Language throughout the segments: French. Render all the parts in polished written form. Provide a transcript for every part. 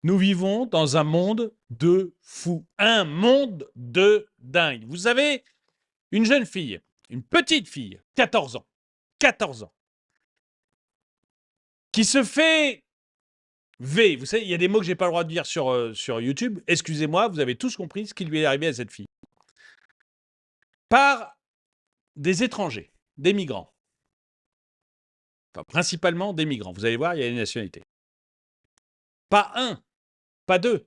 Nous vivons dans un monde de fous, un monde de dingue. Vous avez une jeune fille, une petite fille, 14 ans, 14 ans, qui se fait V. Vous savez, il y a des mots que j'ai pas le droit de dire sur YouTube. Excusez-moi, vous avez tous compris ce qui lui est arrivé à cette fille. Par des étrangers, des migrants. Enfin, principalement des migrants. Vous allez voir, il y a une nationalité. Pas un, pas deux,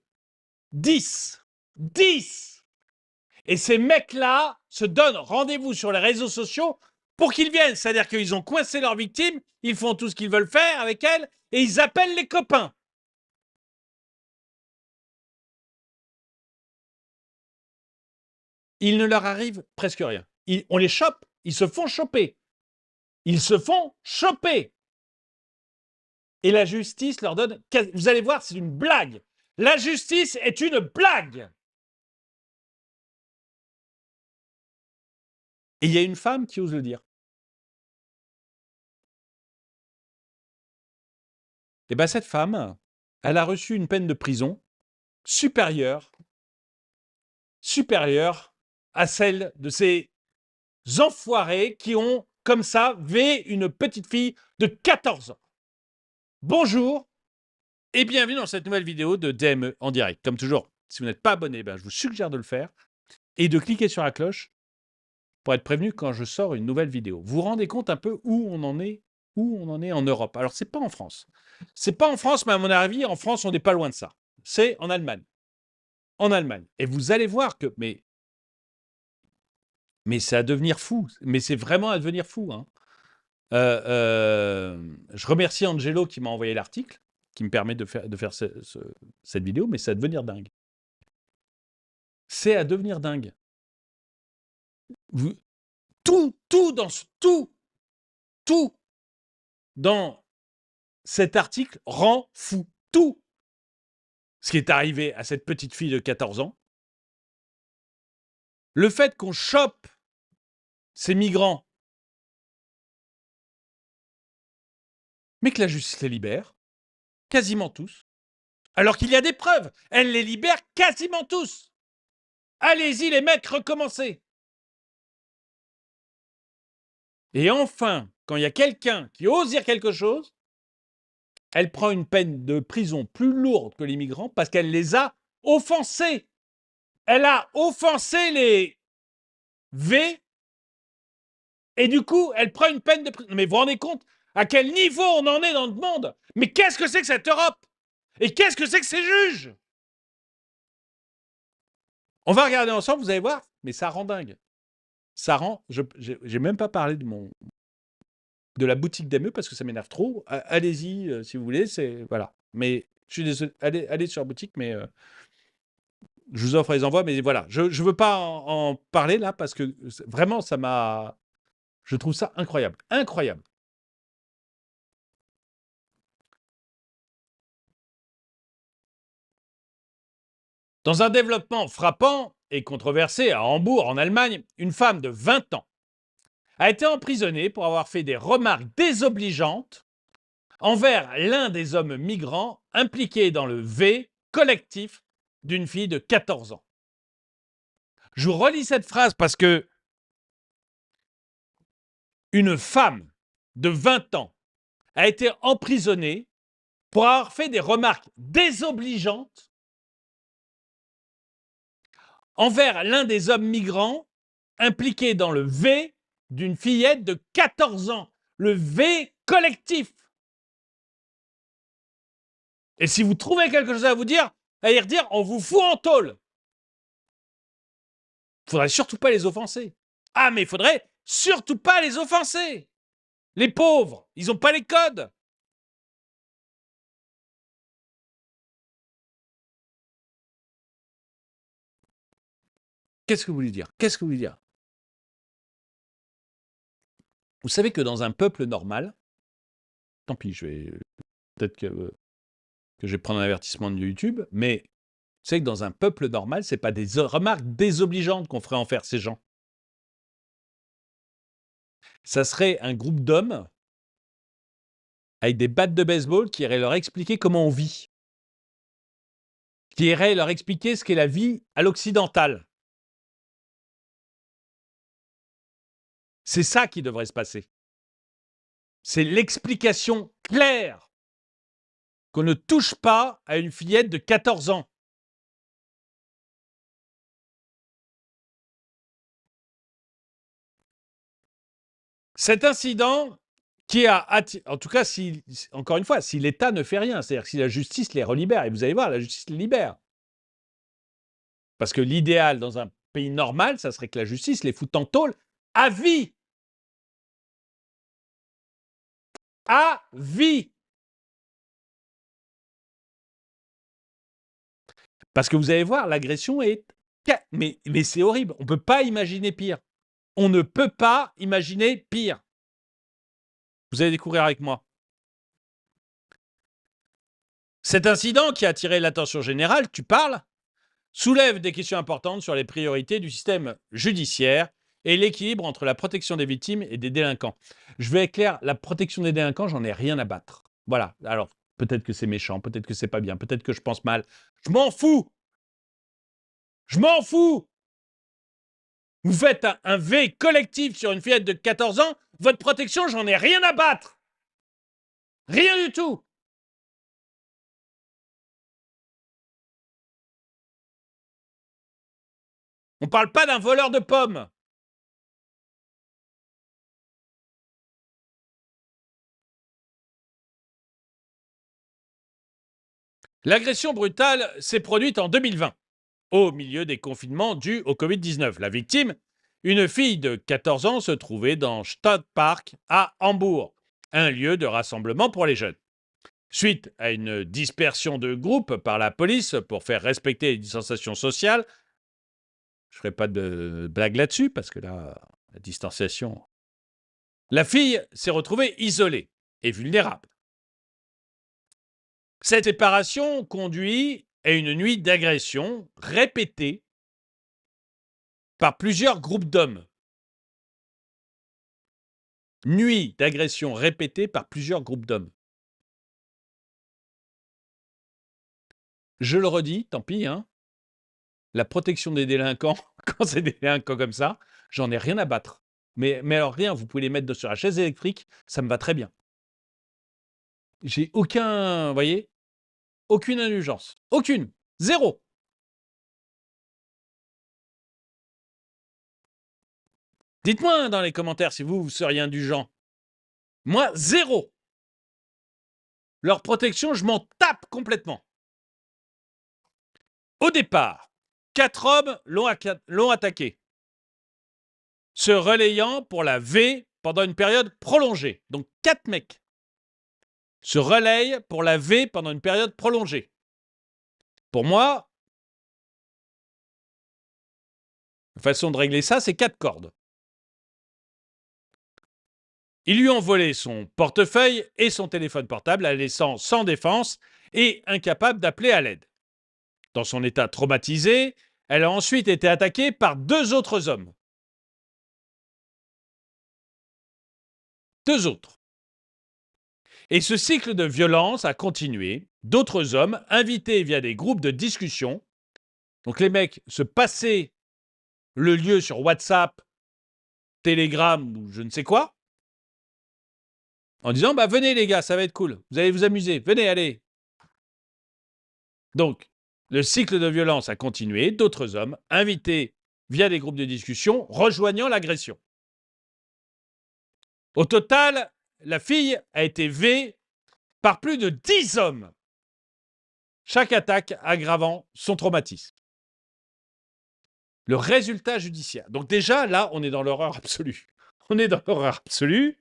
10. 10. Et ces mecs-là se donnent rendez-vous sur les réseaux sociaux pour qu'ils viennent. C'est-à-dire qu'ils ont coincé leur victime, ils font tout ce qu'ils veulent faire avec elle, et ils appellent les copains. Il ne leur arrive presque rien. On les chope, ils se font choper. Ils se font choper. Et la justice leur donne... Vous allez voir, c'est une blague. La justice est une blague. Et il y a une femme qui ose le dire. Et bien cette femme, elle a reçu une peine de prison supérieure à celle de ces enfoirés qui ont, comme ça, V une petite fille de 14 ans. Bonjour et bienvenue dans cette nouvelle vidéo de DME en direct. Comme toujours, si vous n'êtes pas abonné, je vous suggère de le faire et de cliquer sur la cloche pour être prévenu quand je sors une nouvelle vidéo. Vous vous rendez compte un peu où on en est en Europe. Alors, c'est pas en France. C'est pas en France, mais à mon avis, en France, on n'est pas loin de ça. C'est en Allemagne. En Allemagne. Et vous allez voir que... Mais c'est à devenir fou. Mais c'est vraiment à devenir fou. Hein. Je remercie Angelo qui m'a envoyé l'article, qui me permet de faire cette vidéo, mais c'est à devenir dingue. C'est à devenir dingue. Tout dans cet article rend fou. Tout ce qui est arrivé à cette petite fille de 14 ans, le fait qu'on chope ces migrants, mais que la justice les libère, quasiment tous, alors qu'il y a des preuves. Elle les libère quasiment tous. Allez-y les mecs, recommencez. Et enfin, quand il y a quelqu'un qui ose dire quelque chose, elle prend une peine de prison plus lourde que les migrants parce qu'elle les a offensés. Elle a offensé les V et du coup, elle prend une peine de prison. Mais vous vous rendez compte à quel niveau on en est dans le monde? Mais qu'est-ce que c'est que cette Europe? Et qu'est-ce que c'est que ces juges? On va regarder ensemble, vous allez voir, mais ça rend dingue. Ça rend... J'ai même pas parlé de la boutique d'ME parce que ça m'énerve trop. Allez-y si vous voulez, c'est... Voilà. Mais je suis désolé, allez sur la boutique, mais... je vous offre les envois, mais voilà. Je ne veux pas en parler là parce que vraiment, ça m'a... Je trouve ça incroyable. Incroyable. Dans un développement frappant et controversé à Hambourg, en Allemagne, une femme de 20 ans a été emprisonnée pour avoir fait des remarques désobligeantes envers l'un des hommes migrants impliqués dans le V collectif d'une fille de 14 ans. Je vous relis cette phrase parce que une femme de 20 ans a été emprisonnée pour avoir fait des remarques désobligeantes envers l'un des hommes migrants impliqués dans le V d'une fillette de 14 ans. Le V collectif. Et si vous trouvez quelque chose à vous dire, allez redire, on vous fout en tôle. Il faudrait surtout pas les offenser. Ah, mais il faudrait surtout pas les offenser. Les pauvres, ils n'ont pas les codes. Qu'est-ce que vous voulez dire? Qu'est-ce que vous voulez dire? Vous savez que dans un peuple normal, tant pis, je vais peut-être que je vais prendre un avertissement de YouTube, mais vous savez que dans un peuple normal, c'est pas des remarques désobligeantes qu'on ferait en faire ces gens. Ça serait un groupe d'hommes avec des battes de baseball qui iraient leur expliquer comment on vit. qui irait leur expliquer ce qu'est la vie à l'occidental. C'est ça qui devrait se passer. C'est l'explication claire qu'on ne touche pas à une fillette de 14 ans. Cet incident qui a en tout cas, encore une fois, si l'État ne fait rien, c'est-à-dire si la justice les relibère, et vous allez voir, la justice les libère. Parce que l'idéal dans un pays normal, ça serait que la justice les foute en tôle à vie. À vie. Parce que vous allez voir, l'agression est... Mais c'est horrible, on ne peut pas imaginer pire. On ne peut pas imaginer pire. Vous allez découvrir avec moi. Cet incident qui a attiré l'attention générale, tu parles, soulève des questions importantes sur les priorités du système judiciaire et l'équilibre entre la protection des victimes et des délinquants. Je vais être clair, la protection des délinquants, j'en ai rien à battre. Voilà, alors peut-être que c'est méchant, peut-être que c'est pas bien, peut-être que je pense mal. Je m'en fous. Je m'en fous. Vous faites un V collectif sur une fillette de 14 ans, votre protection, j'en ai rien à battre. Rien du tout. On ne parle pas d'un voleur de pommes. L'agression brutale s'est produite en 2020, au milieu des confinements dus au Covid-19. La victime, une fille de 14 ans, se trouvait dans Stadtpark à Hambourg, un lieu de rassemblement pour les jeunes. Suite à une dispersion de groupe par la police pour faire respecter les distanciations sociales, je ne ferai pas de blague là-dessus parce que là, la distanciation... La fille s'est retrouvée isolée et vulnérable. Cette séparation conduit à une nuit d'agression répétée par plusieurs groupes d'hommes. Nuit d'agression répétée par plusieurs groupes d'hommes. Je le redis, tant pis, hein. La protection des délinquants, quand c'est des délinquants comme ça, j'en ai rien à battre. Mais alors rien, vous pouvez les mettre sur la chaise électrique, ça me va très bien. J'ai aucun, vous voyez, aucune indulgence. Aucune. Zéro. Dites-moi dans les commentaires si vous seriez indulgent. Moi, zéro. Leur protection, je m'en tape complètement. Au départ, 4 hommes l'ont attaqué, se relayant pour la V pendant une période prolongée. Donc 4 mecs se relayent pour la V pendant une période prolongée. Pour moi, la façon de régler ça, c'est 4 cordes. Ils lui ont volé son portefeuille et son téléphone portable, la laissant sans défense et incapable d'appeler à l'aide. Dans son état traumatisé, elle a ensuite été attaquée par 2 autres hommes. 2 autres. Et ce cycle de violence a continué. D'autres hommes, invités via des groupes de discussion, donc les mecs se passaient le lieu sur WhatsApp, Telegram ou je ne sais quoi, en disant bah venez les gars, ça va être cool, vous allez vous amuser, venez, allez. Donc, le cycle de violence a continué, d'autres hommes, invités via des groupes de discussion, rejoignant l'agression. Au total, la fille a été V par plus de 10 hommes. Chaque attaque aggravant son traumatisme. Le résultat judiciaire. Donc déjà, là, on est dans l'horreur absolue. On est dans l'horreur absolue.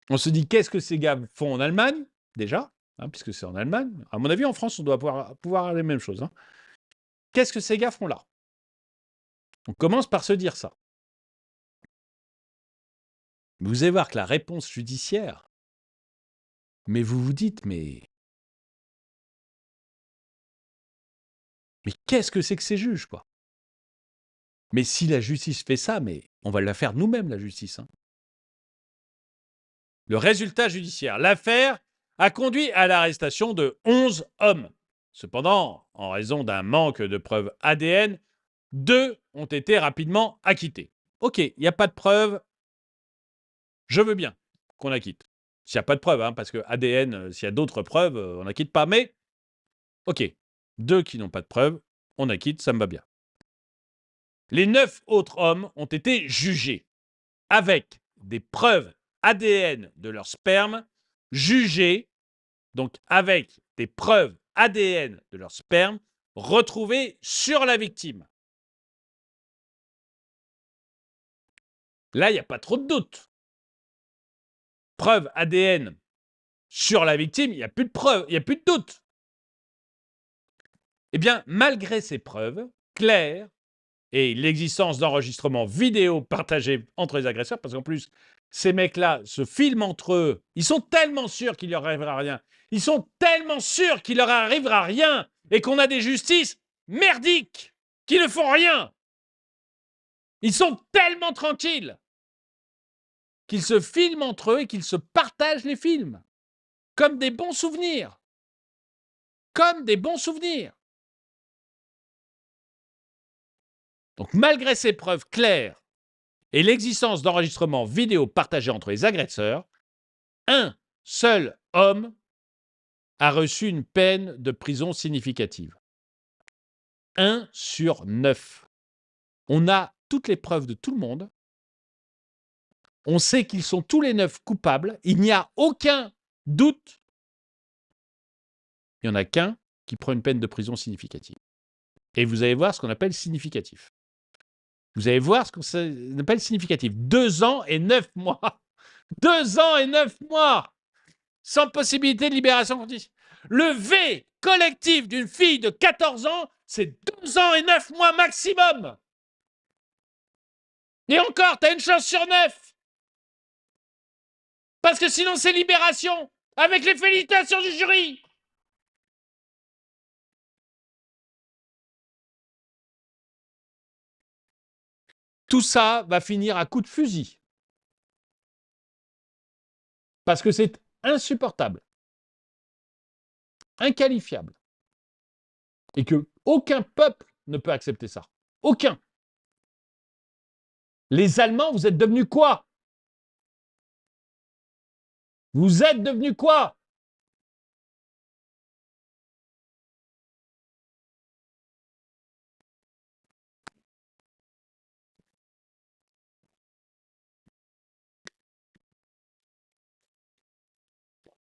On se dit, qu'est-ce que ces gars font en Allemagne, déjà, hein, puisque c'est en Allemagne. À mon avis, en France, on doit pouvoir faire les mêmes choses. Hein. Qu'est-ce que ces gars font là? On commence par se dire ça. Vous allez voir que la réponse judiciaire, mais vous vous dites, mais qu'est-ce que c'est que ces juges, quoi? Mais si la justice fait ça, mais on va la faire nous-mêmes, la justice. Hein. Le résultat judiciaire. L'affaire a conduit à l'arrestation de 11 hommes. Cependant, en raison d'un manque de preuves ADN, 2 ont été rapidement acquittés. Ok, il n'y a pas de preuves, je veux bien qu'on acquitte. S'il n'y a pas de preuves, hein, parce que ADN, s'il y a d'autres preuves, on n'acquitte pas. Mais, ok, 2 qui n'ont pas de preuves, on acquitte, ça me va bien. Les 9 autres hommes ont été jugés avec des preuves ADN de leur sperme, jugés, donc avec des preuves ADN de leur sperme, retrouvées sur la victime. Là, il n'y a pas trop de doute. Preuve ADN sur la victime, il n'y a plus de preuves, il n'y a plus de doute. Eh bien, malgré ces preuves claires et l'existence d'enregistrements vidéo partagés entre les agresseurs, parce qu'en plus, ces mecs-là se filment entre eux, ils sont tellement sûrs qu'il leur arrivera rien, ils sont tellement sûrs qu'il leur arrivera rien, et qu'on a des justices merdiques qui ne font rien. Ils sont tellement tranquilles qu'ils se filment entre eux et qu'ils se partagent les films, comme des bons souvenirs. Comme des bons souvenirs. Donc, malgré ces preuves claires et l'existence d'enregistrements vidéo partagés entre les agresseurs, un seul homme a reçu une peine de prison significative. 1 sur 9. On a toutes les preuves de tout le monde. On sait qu'ils sont tous les 9 coupables. Il n'y a aucun doute. Il n'y en a qu'un qui prend une peine de prison significative. Et vous allez voir ce qu'on appelle significatif. Vous allez voir ce qu'on appelle significatif. 2 ans et 9 mois. 2 ans et 9 mois sans possibilité de libération conditionnelle. Le V collectif d'une fille de 14 ans, c'est 2 ans et 9 mois maximum. Et encore, t'as une chance sur 9. Parce que sinon, c'est libération, avec les félicitations du jury. Tout ça va finir à coups de fusil. Parce que c'est insupportable, inqualifiable. Et que aucun peuple ne peut accepter ça. Aucun. Les Allemands, vous êtes devenus quoi? Vous êtes devenus quoi?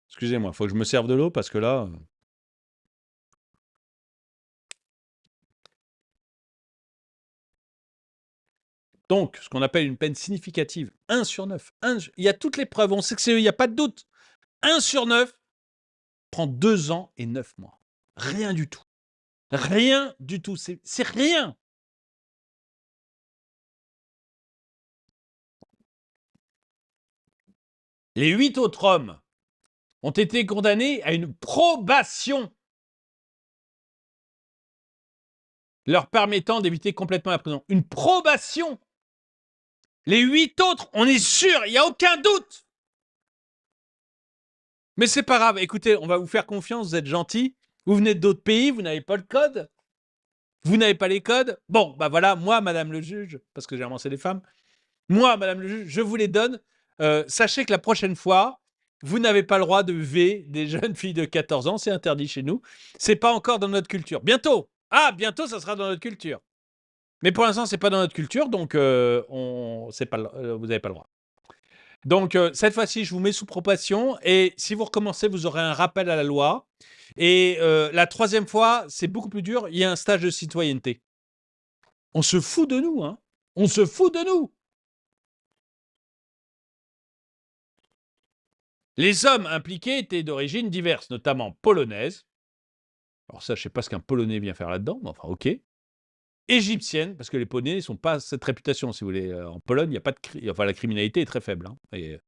Excusez-moi, il faut que je me serve de l'eau parce que là... Donc, ce qu'on appelle une peine significative, 1 sur 9. Il y a toutes les preuves, on sait que c'est eux, il n'y a pas de doute. 1 sur 9 prend 2 ans et 9 mois. Rien du tout. Rien du tout. C'est rien. Les 8 autres hommes ont été condamnés à une probation leur permettant d'éviter complètement la prison. Une probation. Les 8 autres, on est sûr, il n'y a aucun doute. Mais c'est pas grave, écoutez, on va vous faire confiance, vous êtes gentils. Vous venez d'autres pays, vous n'avez pas le code. Vous n'avez pas les codes. Bon, bah voilà, moi, madame le juge, parce que généralement c'est des femmes, moi, madame le juge, je vous les donne. Sachez que la prochaine fois, vous n'avez pas le droit de V des jeunes filles de 14 ans, c'est interdit chez nous. C'est pas encore dans notre culture. Bientôt. Ah, bientôt, ça sera dans notre culture. Mais pour l'instant, c'est pas dans notre culture, donc vous n'avez pas le droit. Donc, cette fois-ci, je vous mets sous probation. Et si vous recommencez, vous aurez un rappel à la loi. Et la troisième fois, c'est beaucoup plus dur. Il y a un stage de citoyenneté. On se fout de nous, hein. On se fout de nous. Les hommes impliqués étaient d'origine diverse, notamment polonaise. Alors ça, je ne sais pas ce qu'un Polonais vient faire là-dedans, mais enfin, ok. Égyptienne, parce que les Polonais n'ont pas cette réputation, si vous voulez. En Pologne, il n'y a pas de enfin, la criminalité est très faible. Hein. Et,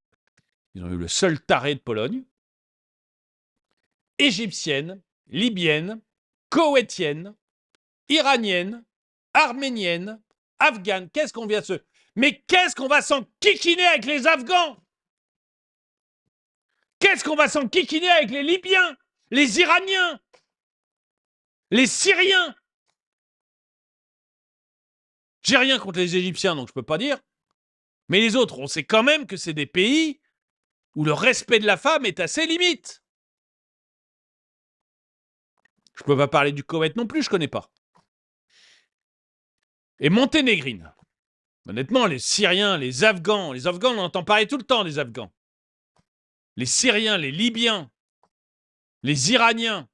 ils ont eu le seul taré de Pologne. Égyptienne, libyenne, koweïtienne, iranienne, arménienne, afghane. Qu'est-ce qu'on vient de se... Mais qu'est-ce qu'on va s'en kikiner avec les Afghans? Qu'est-ce qu'on va s'en kikiner avec les Libyens, les Iraniens? Les Syriens. J'ai rien contre les Égyptiens, donc je peux pas dire. Mais les autres, on sait quand même que c'est des pays où le respect de la femme est assez limite. Je peux pas parler du Koweït non plus, je connais pas. Et Monténégrine. Honnêtement, les Syriens, les Afghans, on entend parler tout le temps des Afghans. Les Syriens, les Libyens, les Iraniens.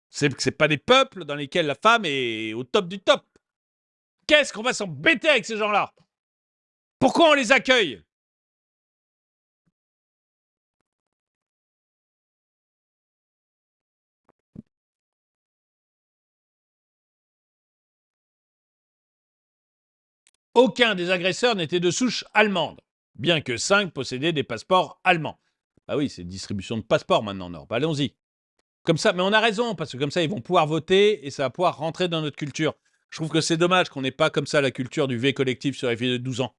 C'est pas des peuples dans lesquels la femme est au top du top. Qu'est-ce qu'on va s'embêter avec ces gens-là? Pourquoi on les accueille? Aucun des agresseurs n'était de souche allemande, bien que 5 possédaient des passeports allemands. Ah oui, c'est distribution de passeports maintenant en Europe. Allons-y. Comme ça, mais on a raison, parce que comme ça, ils vont pouvoir voter et ça va pouvoir rentrer dans notre culture. Je trouve que c'est dommage qu'on n'ait pas comme ça la culture du V collectif sur les filles de 12 ans,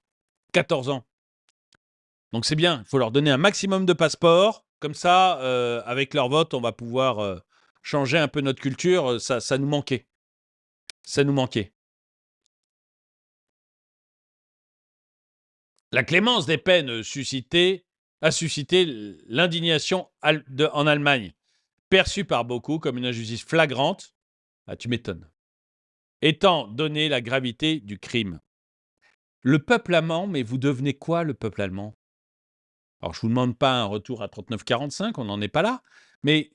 14 ans. Donc c'est bien, il faut leur donner un maximum de passeports. Comme ça, avec leur vote, on va pouvoir changer un peu notre culture. Ça nous manquait. Ça nous manquait. La clémence des peines a suscité l'indignation en Allemagne, perçue par beaucoup comme une injustice flagrante. Ah, tu m'étonnes. Étant donné la gravité du crime. Le peuple allemand, mais vous devenez quoi, le peuple allemand? Alors, je ne vous demande pas un retour à 39-45, on n'en est pas là, mais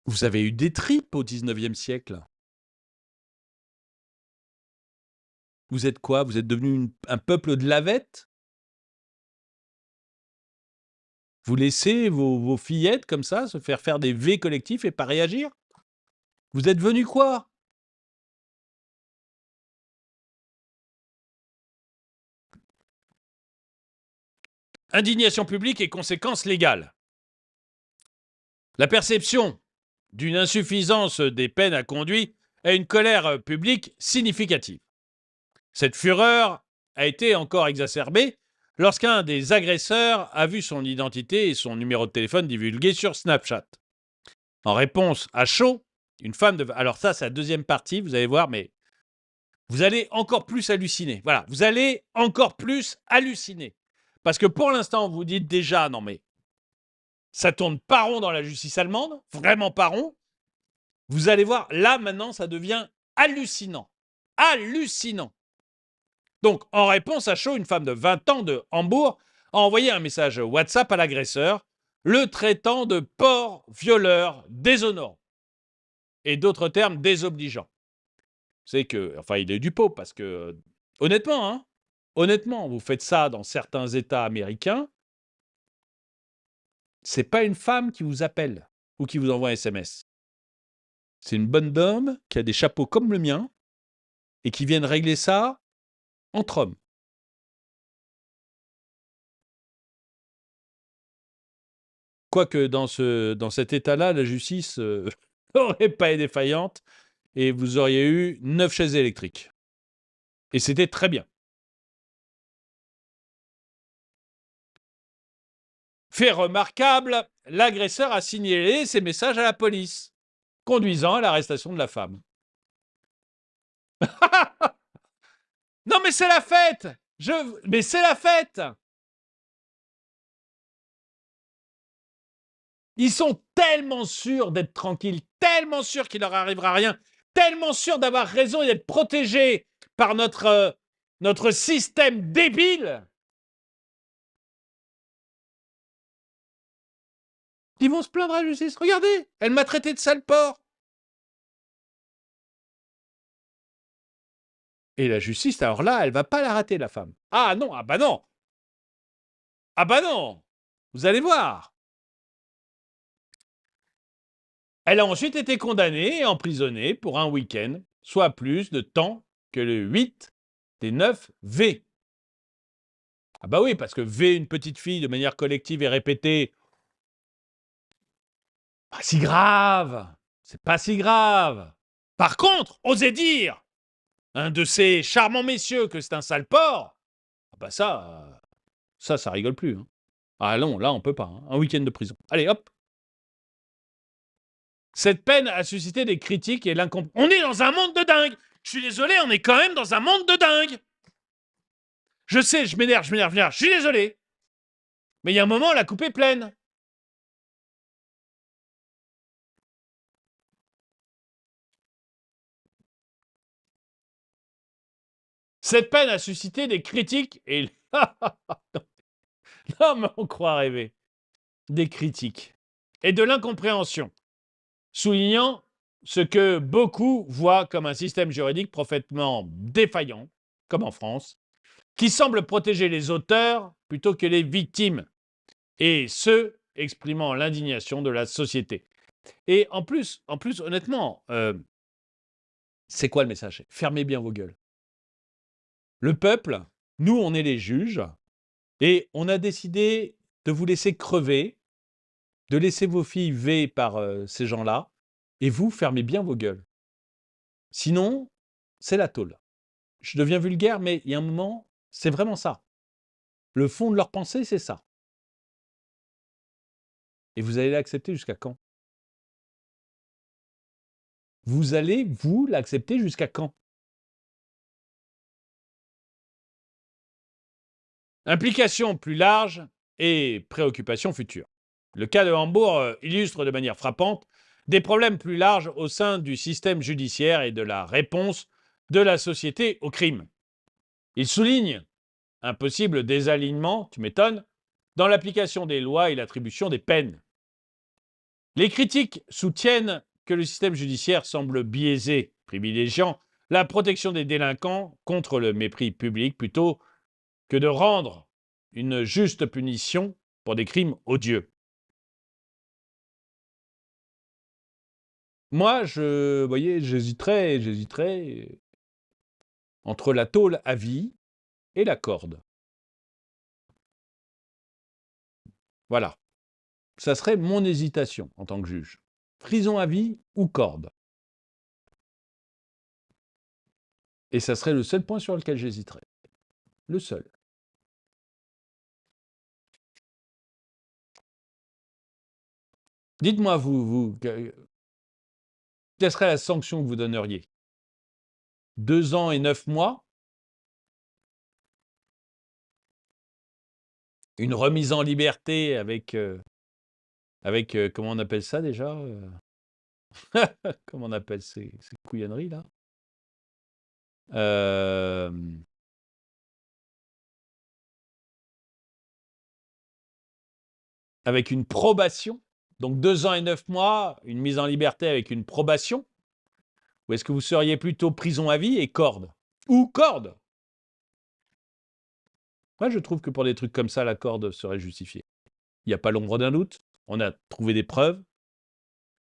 vous avez eu des tripes au 19e siècle. Vous êtes quoi? Vous êtes devenu un peuple de lavettes? Vous laissez vos fillettes comme ça se faire des V collectifs et pas réagir? Vous êtes venu quoi? Indignation publique et conséquences légales. La perception d'une insuffisance des peines a conduit à une colère publique significative. Cette fureur a été encore exacerbée lorsqu'un des agresseurs a vu son identité et son numéro de téléphone divulgués sur Snapchat. En réponse à chaud, une femme de... Alors ça, c'est la deuxième partie, vous allez voir, mais vous allez encore plus halluciner. Voilà, vous allez encore plus halluciner. Parce que pour l'instant, vous dites déjà, non mais, ça tourne pas rond dans la justice allemande, vraiment pas rond. Vous allez voir, là maintenant, ça devient hallucinant. Hallucinant. Donc, en réponse à chaud, une femme de 20 ans de Hambourg a envoyé un message WhatsApp à l'agresseur, le traitant de porc, violeur, déshonorant. Et d'autres termes désobligeants. C'est que, enfin, il est du pot parce que, honnêtement, hein, honnêtement, vous faites ça dans certains États américains, c'est pas une femme qui vous appelle ou qui vous envoie un SMS. C'est une bonne dame qui a des chapeaux comme le mien et qui viennent régler ça entre hommes. Quoique dans cet état-là, la justice n'aurait pas été défaillante et vous auriez eu 9 chaises électriques. Et c'était très bien. Fait remarquable, l'agresseur a signalé ses messages à la police, conduisant à l'arrestation de la femme. Non mais c'est la fête! Mais c'est la fête! Ils sont tellement sûrs d'être tranquilles, tellement sûrs qu'il leur arrivera rien, tellement sûrs d'avoir raison et d'être protégés par notre système débile. Ils vont se plaindre à la justice. Regardez, elle m'a traité de sale porc. Et la justice, alors là, elle va pas la rater, la femme. Ah non, ah bah non. Ah bah non. Vous allez voir. Elle a ensuite été condamnée et emprisonnée pour un week-end, soit plus de temps que le 8 des 9 V. Ah bah oui, parce que V une petite fille de manière collective et répétée, pas si grave. C'est pas si grave. Par contre, osez dire un de ces charmants messieurs que c'est un sale porc, ah bah ça, Ça rigole plus. Hein. Ah non, là, on peut pas. Hein. Un week-end de prison. Allez, hop. Cette peine a suscité des critiques et l'incompréhension. On est dans un monde de dingue. Je suis désolé, on est quand même dans un monde de dingue. Je sais, je m'énerve. Je suis désolé. Mais il y a un moment, la coupe est pleine. Cette peine a suscité des critiques et... non, mais on croit rêver. Des critiques et de l'incompréhension, soulignant ce que beaucoup voient comme un système juridique parfaitement défaillant, comme en France, qui semble protéger les auteurs plutôt que les victimes, et ce, exprimant l'indignation de la société. Et en plus honnêtement, c'est quoi le message? Fermez bien vos gueules. Le peuple, nous, on est les juges, et on a décidé de vous laisser crever, de laisser vos filles veiller par ces gens-là, et vous, fermez bien vos gueules. Sinon, c'est la tôle. Je deviens vulgaire, mais il y a un moment, c'est vraiment ça. Le fond de leur pensée, c'est ça. Et vous allez l'accepter jusqu'à quand? Vous allez, vous, l'accepter jusqu'à quand? Implication plus large et préoccupation future. Le cas de Hambourg illustre de manière frappante des problèmes plus larges au sein du système judiciaire et de la réponse de la société au crime. Il souligne un possible désalignement, tu m'étonnes, dans l'application des lois et l'attribution des peines. Les critiques soutiennent que le système judiciaire semble biaisé, privilégiant la protection des délinquants contre le mépris public plutôt que de rendre une juste punition pour des crimes odieux. Moi, vous voyez, j'hésiterais entre la tôle à vie et la corde. Voilà. Ça serait mon hésitation en tant que juge. Prison à vie ou corde. Et ça serait le seul point sur lequel j'hésiterais. Le seul. Dites-moi, quelle serait la sanction que vous donneriez? 2 ans et 9 mois? Une remise en liberté avec comment on appelle ça déjà? Comment on appelle ces couillonneries-là? Avec une probation? Donc 2 ans et 9 mois, une mise en liberté avec une probation? Ou est-ce que vous seriez plutôt prison à vie et corde? Ou corde? Moi, je trouve que pour des trucs comme ça, la corde serait justifiée. Il n'y a pas l'ombre d'un doute. On a trouvé des preuves.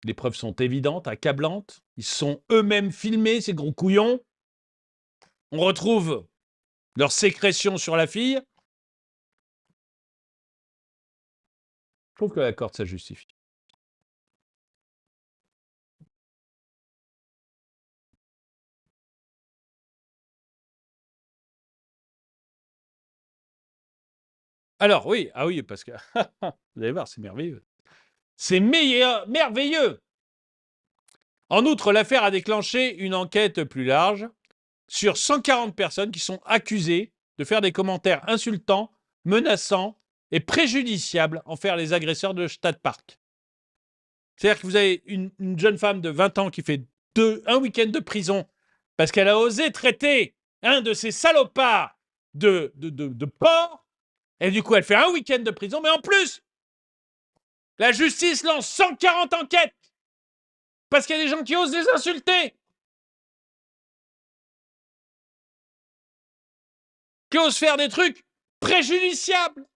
Les preuves sont évidentes, accablantes. Ils sont eux-mêmes filmés, ces gros couillons. On retrouve leur sécrétion sur la fille. Je trouve que la corde, ça justifie. Alors, oui, ah oui, parce que vous allez voir, c'est merveilleux. C'est merveilleux. En outre, l'affaire a déclenché une enquête plus large sur 140 personnes qui sont accusées de faire des commentaires insultants, menaçants et préjudiciables envers les agresseurs de Stade Park. C'est-à-dire que vous avez une jeune femme de 20 ans qui fait un week-end de prison parce qu'elle a osé traiter un de ces salopards de porc, et du coup elle fait un week-end de prison, mais en plus, la justice lance 140 enquêtes parce qu'il y a des gens qui osent les insulter, qui osent faire des trucs préjudiciables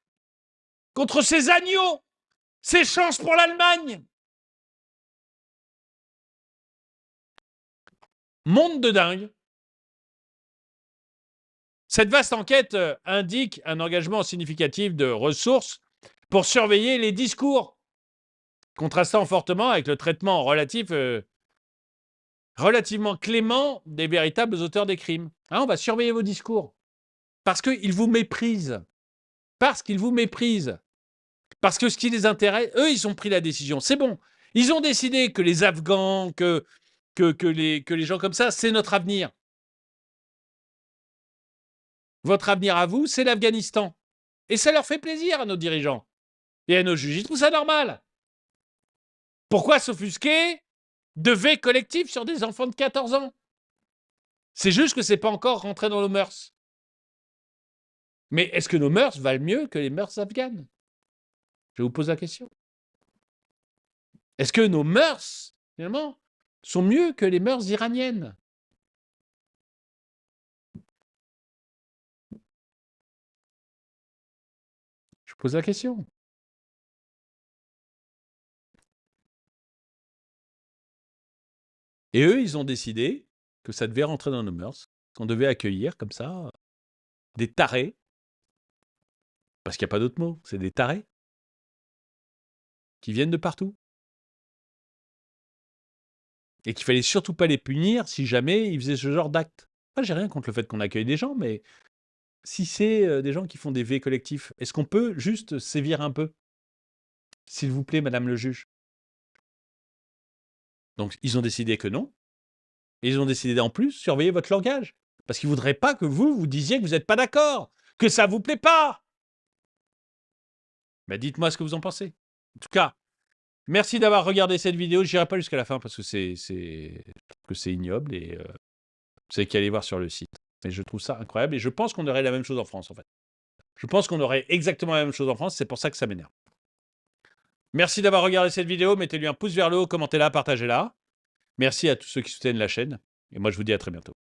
contre ces agneaux, ces chances pour l'Allemagne. Monde de dingue. Cette vaste enquête indique un engagement significatif de ressources pour surveiller les discours, contrastant fortement avec le traitement relativement clément des véritables auteurs des crimes. Hein, on va surveiller vos discours parce qu'ils vous méprisent, parce qu'ils vous méprisent. Parce que ce qui les intéresse, eux, ils ont pris la décision. C'est bon. Ils ont décidé que les Afghans, que les gens comme ça, c'est notre avenir. Votre avenir à vous, c'est l'Afghanistan. Et ça leur fait plaisir à nos dirigeants et à nos juges. Ils trouvent ça normal. Pourquoi s'offusquer de V collectifs sur des enfants de 14 ans? C'est juste que c'est pas encore rentré dans nos mœurs. Mais est-ce que nos mœurs valent mieux que les mœurs afghanes? Je vous pose la question. Est-ce que nos mœurs, finalement, sont mieux que les mœurs iraniennes? Je pose la question. Et eux, ils ont décidé que ça devait rentrer dans nos mœurs, qu'on devait accueillir comme ça des tarés, parce qu'il n'y a pas d'autre mot, c'est des tarés, qui viennent de partout. Et qu'il fallait surtout pas les punir si jamais ils faisaient ce genre d'acte. Moi, j'ai rien contre le fait qu'on accueille des gens, mais si c'est des gens qui font des V collectifs, est-ce qu'on peut juste sévir un peu? S'il vous plaît, madame le juge. Donc, ils ont décidé que non. Et ils ont décidé en plus surveiller votre langage. Parce qu'ils ne voudraient pas que vous disiez que vous n'êtes pas d'accord, que ça ne vous plaît pas. Mais dites-moi ce que vous en pensez. En tout cas, merci d'avoir regardé cette vidéo. Je n'irai pas jusqu'à la fin parce que c'est ignoble et vous n'avez qu'à aller voir sur le site. Et je trouve ça incroyable et je pense qu'on aurait la même chose en France en fait. Je pense qu'on aurait exactement la même chose en France, c'est pour ça que ça m'énerve. Merci d'avoir regardé cette vidéo, mettez-lui un pouce vers le haut, commentez-la, partagez-la. Merci à tous ceux qui soutiennent la chaîne et moi je vous dis à très bientôt.